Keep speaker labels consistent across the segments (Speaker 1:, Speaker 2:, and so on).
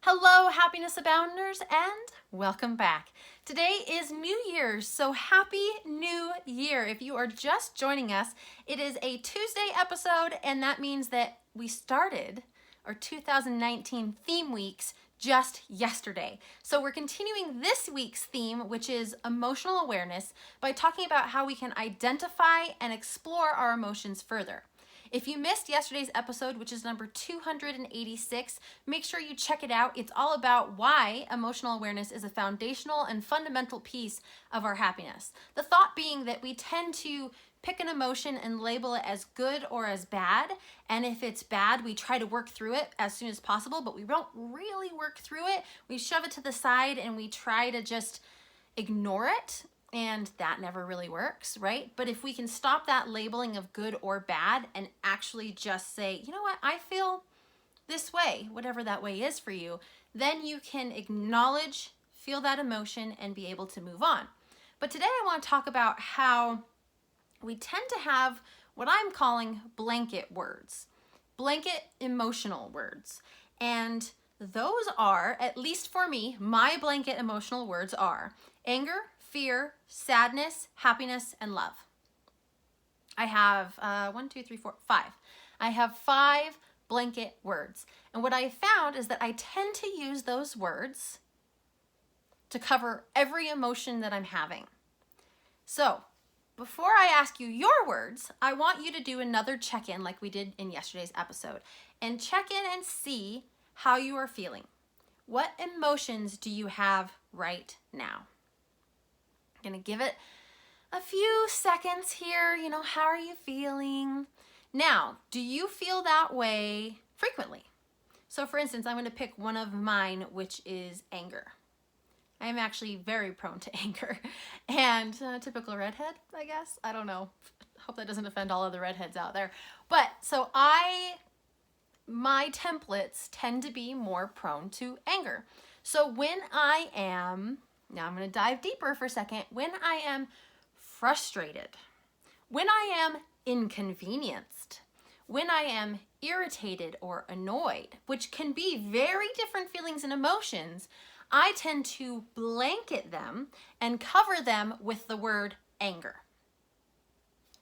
Speaker 1: Hello, happiness abounders, and welcome back. Today is New Year's, so happy New Year. If you are just joining us, it is a Tuesday episode, and that means that we started our 2019 theme weeks just yesterday. So we're continuing this week's theme, which is emotional awareness, by talking about how we can identify and explore our emotions further. If you missed yesterday's episode, which is number 286, make sure you check it out. It's all about why emotional awareness is a foundational and fundamental piece of our happiness. The thought being that we tend to pick an emotion and label it as good or as bad. And if it's bad, we try to work through it as soon as possible, but we don't really work through it. We shove it to the side and we try to just ignore it. And that never really works, right? But if we can stop that labeling of good or bad and actually just say, you know what, I feel this way, whatever that way is for you, then you can acknowledge, feel that emotion, and be able to move on. But today I want to talk about how we tend to have what I'm calling blanket words, blanket emotional words. And those are, at least for me, my blanket emotional words are anger, fear, sadness, happiness, and love. I have 5. I have 5 blanket words. And what I found is that I tend to use those words to cover every emotion that I'm having. So before I ask you your words, I want you to do another check-in like we did in yesterday's episode and check in and see how you are feeling. What emotions do you have right now? I'm going to give it a few seconds here. How are you feeling? Now, do you feel that way frequently? So for instance, I'm going to pick one of mine, which is anger. I am actually very prone to anger and typical redhead, I guess. I don't know. Hope that doesn't offend all of the redheads out there. But so my templates tend to be more prone to anger. So when I am, now I'm going to dive deeper for a second, when I am frustrated, when I am inconvenienced, when I am irritated or annoyed, which can be very different feelings and emotions, I tend to blanket them and cover them with the word anger.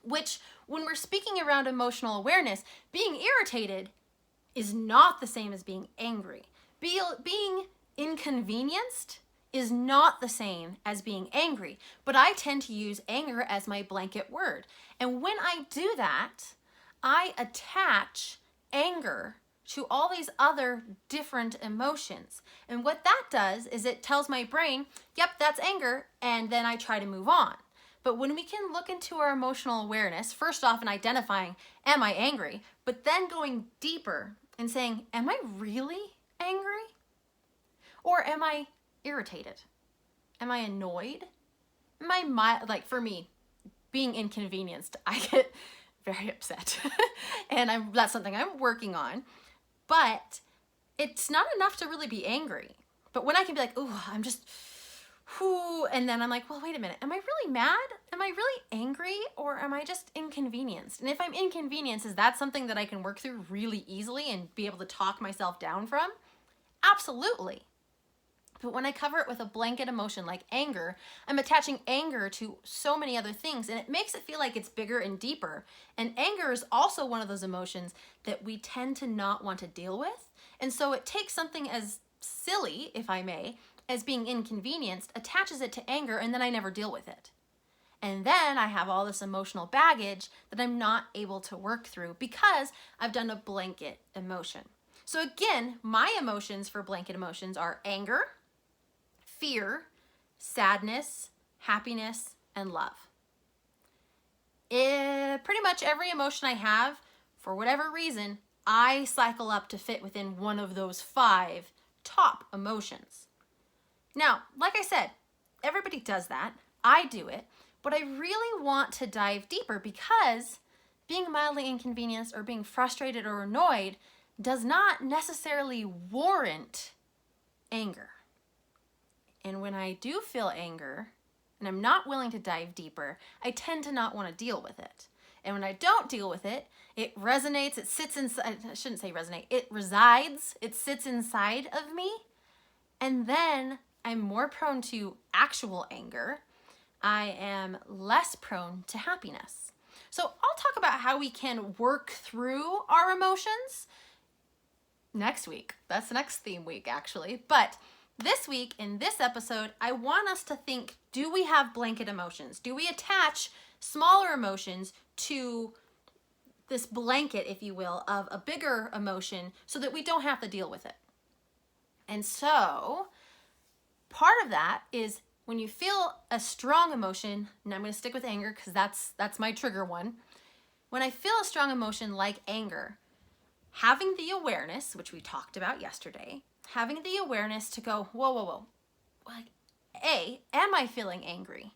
Speaker 1: Which, when we're speaking around emotional awareness, being irritated is not the same as being angry. Being inconvenienced is not the same as being angry, but I tend to use anger as my blanket word. And when I do that, I attach anger to all these other different emotions. And what that does is it tells my brain, yep, that's anger, and then I try to move on. But when we can look into our emotional awareness, first off in identifying, am I angry? But then going deeper and saying, am I really angry? Or am I irritated? Am I annoyed? Am I like for me, being inconvenienced, I get very upset. And that's something I'm working on. But it's not enough to really be angry. But when I can be like, oh, I'm just, and then I'm like, well, wait a minute. Am I really mad? Am I really angry? Or am I just inconvenienced? And if I'm inconvenienced, is that something that I can work through really easily and be able to talk myself down from? Absolutely. But when I cover it with a blanket emotion like anger, I'm attaching anger to so many other things, and it makes it feel like it's bigger and deeper. And anger is also one of those emotions that we tend to not want to deal with. And so it takes something as silly, if I may, as being inconvenienced, attaches it to anger, and then I never deal with it. And then I have all this emotional baggage that I'm not able to work through because I've done a blanket emotion. So again, my emotions for blanket emotions are anger, fear, sadness, happiness, and love. Pretty much every emotion I have, for whatever reason, I cycle up to fit within one of those 5 top emotions. Now, like I said, everybody does that. I do it, but I really want to dive deeper because being mildly inconvenienced or being frustrated or annoyed does not necessarily warrant anger. And when I do feel anger and I'm not willing to dive deeper, I tend to not want to deal with it. And when I don't deal with it, it resonates, it sits inside, I shouldn't say resonate, it resides, it sits inside of me And then I'm more prone to actual anger. I am less prone to happiness. So I'll talk about how we can work through our emotions next week. That's next theme week, actually. But this week, in this episode, I want us to think, do we have blanket emotions? Do we attach smaller emotions to this blanket, if you will, of a bigger emotion so that we don't have to deal with it? And so part of that is when you feel a strong emotion, and I'm going to stick with anger because that's my trigger one. When I feel a strong emotion like anger, having the awareness, which we talked about yesterday, having the awareness to go, whoa. Like, A, am I feeling angry?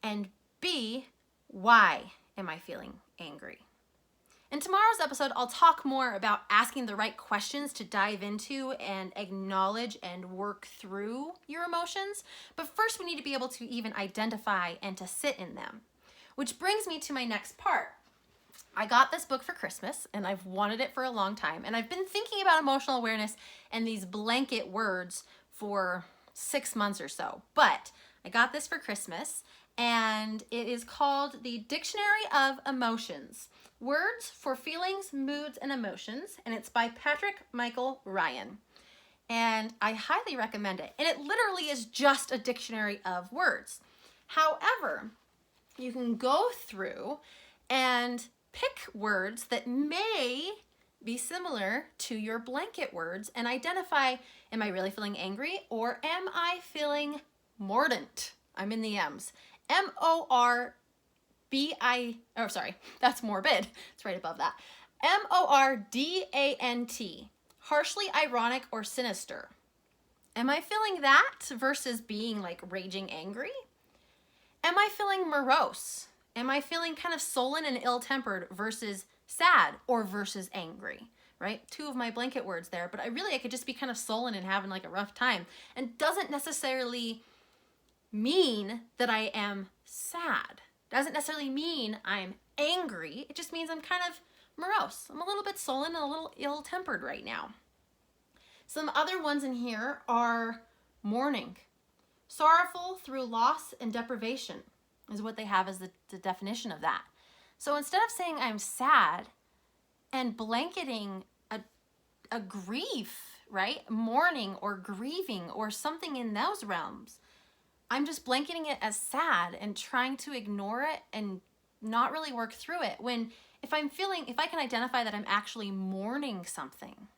Speaker 1: And B, why am I feeling angry? In tomorrow's episode, I'll talk more about asking the right questions to dive into and acknowledge and work through your emotions. But first, we need to be able to even identify and to sit in them. Which brings me to my next part. I got this book for Christmas, and I've wanted it for a long time. And I've been thinking about emotional awareness and these blanket words for 6 months or so. But I got this for Christmas, and it is called The Dictionary of Emotions: Words for Feelings, Moods, and Emotions, and it's by Patrick Michael Ryan. And I highly recommend it. And it literally is just a dictionary of words. However, you can go through and pick words that may be similar to your blanket words and identify, am I really feeling angry or am I feeling mordant? I'm in the M's. That's morbid. It's right above that. MORDANT, harshly ironic or sinister. Am I feeling that versus being like raging angry? Am I feeling morose? Am I feeling kind of sullen and ill-tempered versus sad or versus angry, right? Two of my blanket words there, but I could just be kind of sullen and having like a rough time, and doesn't necessarily mean that I am sad. Doesn't necessarily mean I'm angry. It just means I'm kind of morose. I'm a little bit sullen and a little ill-tempered right now. Some other ones in here are mourning. Sorrowful through loss and deprivation is what they have as the definition of that. So instead of saying I'm sad and blanketing a grief, right? Mourning or grieving or something in those realms, I'm just blanketing it as sad and trying to ignore it and not really work through it. When if I can identify that I'm actually mourning something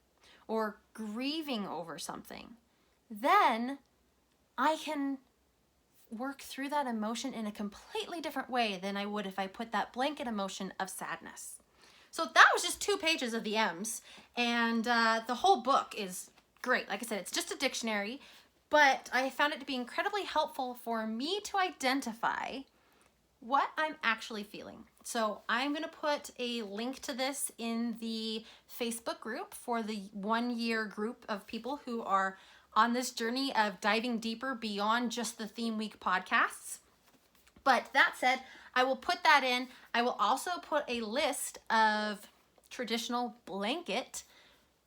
Speaker 1: or grieving over something, then I can work through that emotion in a completely different way than I would if I put that blanket emotion of sadness. So that was just 2 pages of the M's, and the whole book is great. Like I said, it's just a dictionary, but I found it to be incredibly helpful for me to identify what I'm actually feeling. So I'm going to put a link to this in the Facebook group for the 1-year group of people who are on this journey of diving deeper beyond just the Theme Week podcasts. But that said, I will put that in. I will also put a list of traditional blanket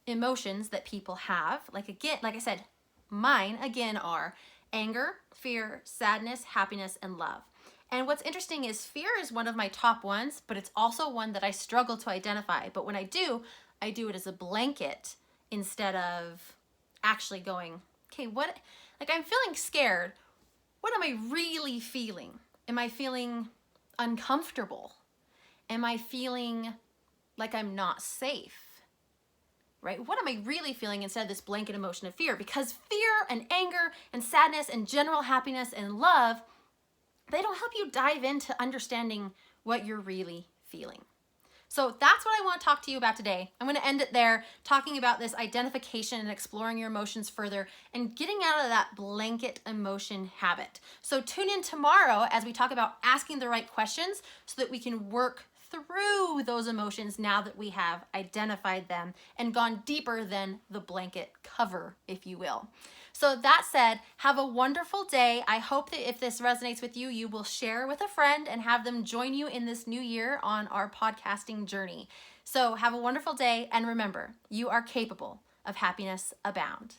Speaker 1: emotions that people have. Like I said, mine again are anger, fear, sadness, happiness, and love. And what's interesting is fear is one of my top ones, but it's also one that I struggle to identify. But when I do it as a blanket instead of actually going, okay, I'm feeling scared. What am I really feeling? Am I feeling uncomfortable? Am I feeling like I'm not safe? Right? What am I really feeling instead of this blanket emotion of fear? Because fear and anger and sadness and general happiness and love, they don't help you dive into understanding what you're really feeling. So that's what I want to talk to you about today. I'm going to end it there, talking about this identification and exploring your emotions further and getting out of that blanket emotion habit. So tune in tomorrow as we talk about asking the right questions so that we can work through those emotions now that we have identified them and gone deeper than the blanket cover, if you will. So that said, have a wonderful day. I hope that if this resonates with you, you will share with a friend and have them join you in this new year on our podcasting journey. So have a wonderful day, and remember, you are capable of happiness abound.